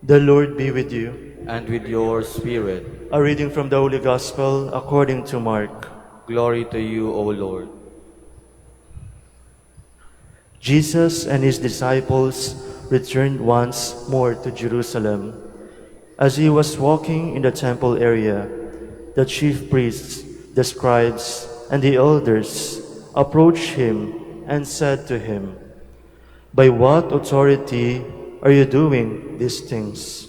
The Lord be with you. and with your spirit. A reading from the Holy Gospel according to Mark. Glory to you, O Lord. Jesus and his disciples returned once more to Jerusalem. As he was walking in the temple area, the chief priests, the scribes, and the elders approached him and said to him, "By what authority are you doing these things?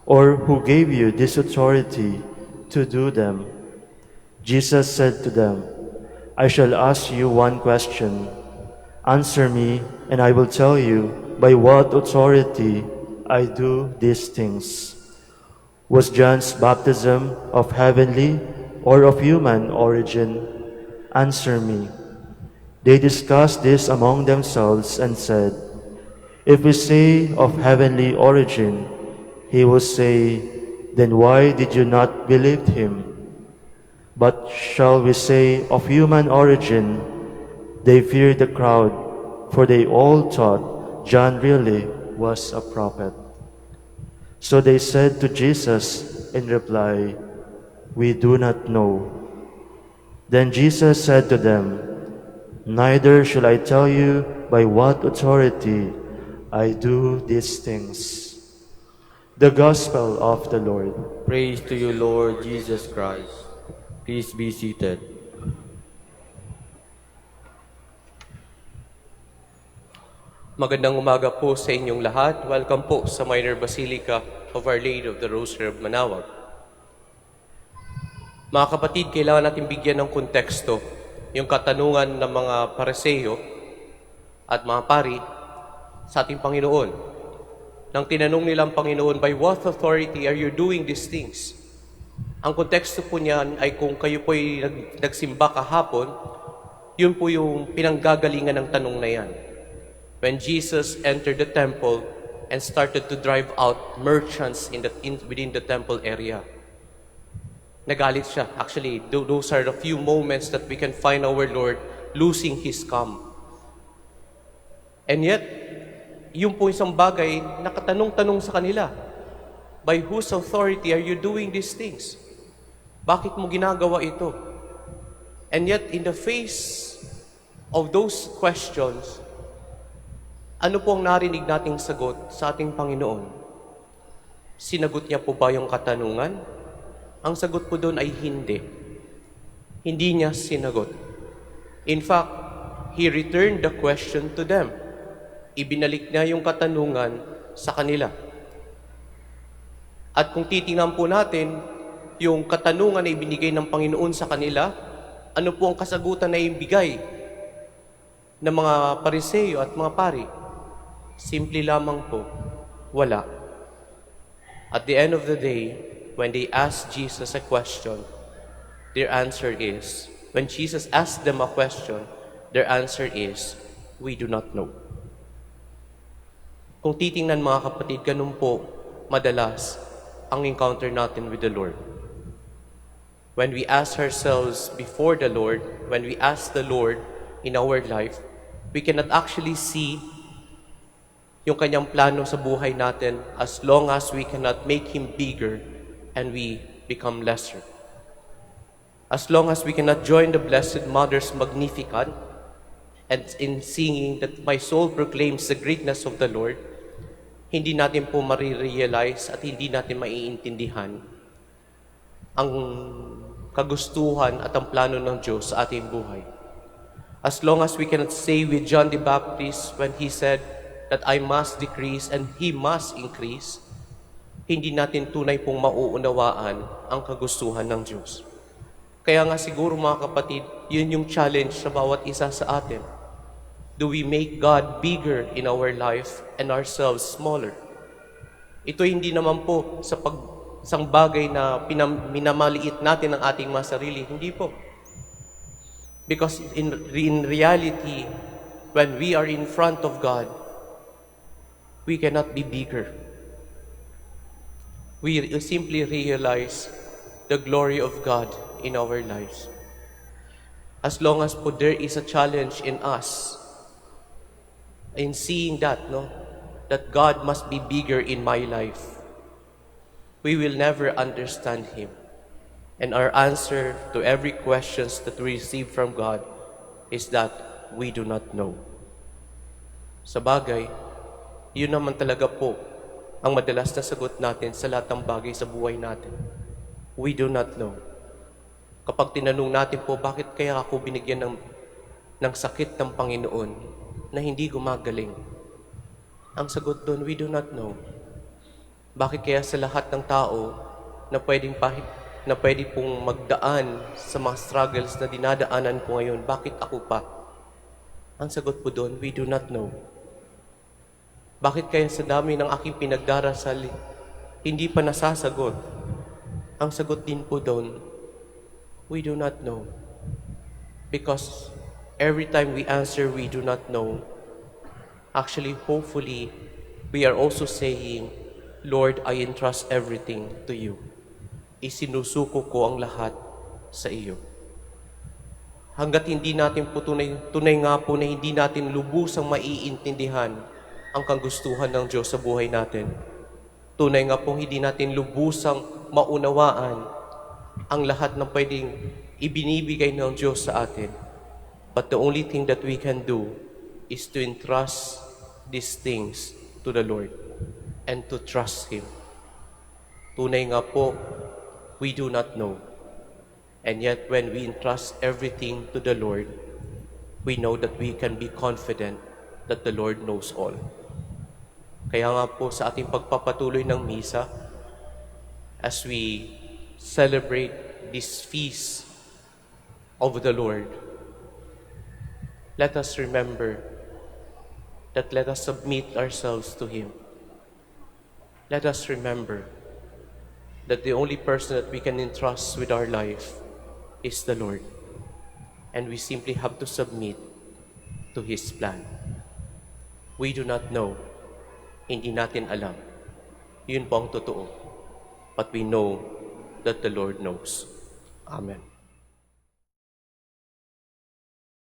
Or who gave you this authority to do them?" Jesus said to them, "I shall ask you one question. Answer me, and I will tell you by what authority I do these things. Was John's baptism of heavenly or of human origin? Answer me." They discussed this among themselves and said, "If we say of heavenly origin," he will say, "Then why did you not believe him? But shall we say of human origin?" They feared the crowd, for they all thought John really was a prophet. So they said to Jesus in reply, "We do not know." Then Jesus said to them, "Neither shall I tell you by what authority I do these things." The Gospel of the Lord. Praise to you, Lord Jesus Christ. Please be seated. Magandang umaga po sa inyong lahat. Welcome po sa Minor Basilica of Our Lady of the Rosary of Manaoag. Mga kapatid, kailangan natin bigyan ng konteksto yung katanungan ng mga Pariseo at mga pari sa ating Panginoon. Nang tinanong nilang Panginoon, "By what authority are you doing these things?" Ang konteksto po niyan ay kung kayo po ay nagsimba kahapon, yun po yung pinanggagalingan ng tanong na yan. When Jesus entered the temple and started to drive out merchants within the temple area. Nagalit siya. Actually, those are the few moments that we can find our Lord losing His calm. And yet, yung po isang bagay, nakatanong-tanong sa kanila, "By whose authority are you doing these things? Bakit mo ginagawa ito?" And yet, in the face of those questions, ano po ang narinig nating sagot sa ating Panginoon? Sinagot niya po ba yung katanungan? Ang sagot po doon ay hindi. Hindi niya sinagot. In fact, He returned the question to them. Ibinalik niya yung katanungan sa kanila. At kung titingnan po natin, yung katanungan na ibinigay ng Panginoon sa kanila, ano po ang kasagutan na ibigay ng mga Pariseo at mga pari? Simple lamang po, wala. At the end of the day, when they asked Jesus a question, their answer is, when Jesus asked them a question, their answer is, "We do not know." Kung titingnan mga kapatid, ganun po madalas ang encounter natin with the Lord. When we ask ourselves before the Lord, when we ask the Lord in our life, we cannot actually see yung kanyang plano sa buhay natin as long as we cannot make Him bigger and we become lesser. As long as we cannot join the Blessed Mother's Magnificat and in singing that my soul proclaims the greatness of the Lord, hindi natin po marirealize at hindi natin maiintindihan ang kagustuhan at ang plano ng Diyos sa ating buhay. As long as we cannot say with John the Baptist when he said that I must decrease and He must increase, hindi natin tunay pong mauunawaan ang kagustuhan ng Diyos. Kaya nga siguro mga kapatid, yun yung challenge sa bawat isa sa atin. Do we make God bigger in our life and ourselves smaller? Ito hindi naman po sa isang bagay na minamaliit natin ang ating mga sarili. Hindi po. Because in reality, when we are in front of God, we cannot be bigger. We simply realize the glory of God in our lives. As long as po there is a challenge in us, in seeing that, that God must be bigger in my life. we will never understand Him. And our answer to every questions that we receive from God is that we do not know. Sa bagay, yun naman talaga po ang madalas na sagot natin sa lahat ng bagay sa buhay natin. We do not know. Kapag tinanong natin po, bakit kaya ako binigyan ng sakit ng Panginoon na hindi gumagaling? Ang sagot doon, we do not know. Bakit kaya sa lahat ng tao na pwede pong magdaan sa mga struggles na dinadaanan ko ngayon, bakit ako pa? Ang sagot po doon, we do not know. Bakit kaya sa dami ng aking pinagdarasal, hindi pa nasasagot? Ang sagot din po doon, we do not know. Because every time we answer, we do not know, actually, hopefully, we are also saying, Lord, I entrust everything to you. Isinusuko ko ang lahat sa iyo. Hanggat hindi natin po tunay nga po na hindi natin lubusang maiintindihan ang kagustuhan ng Diyos sa buhay natin. Tunay nga po hindi natin lubusang maunawaan ang lahat ng pwedeng ibinibigay ng Diyos sa atin. But the only thing that we can do is to entrust these things to the Lord and to trust Him. Tunay nga po, we do not know. And yet, when we entrust everything to the Lord, we know that we can be confident that the Lord knows all. Kaya nga po sa ating pagpapatuloy ng misa, as we celebrate this feast of the Lord, let us remember that let us submit ourselves to Him. Let us remember that the only person that we can entrust with our life is the Lord. And we simply have to submit to His plan. We do not know. Hindi natin alam. Yun po ang totoo. But we know that the Lord knows. Amen.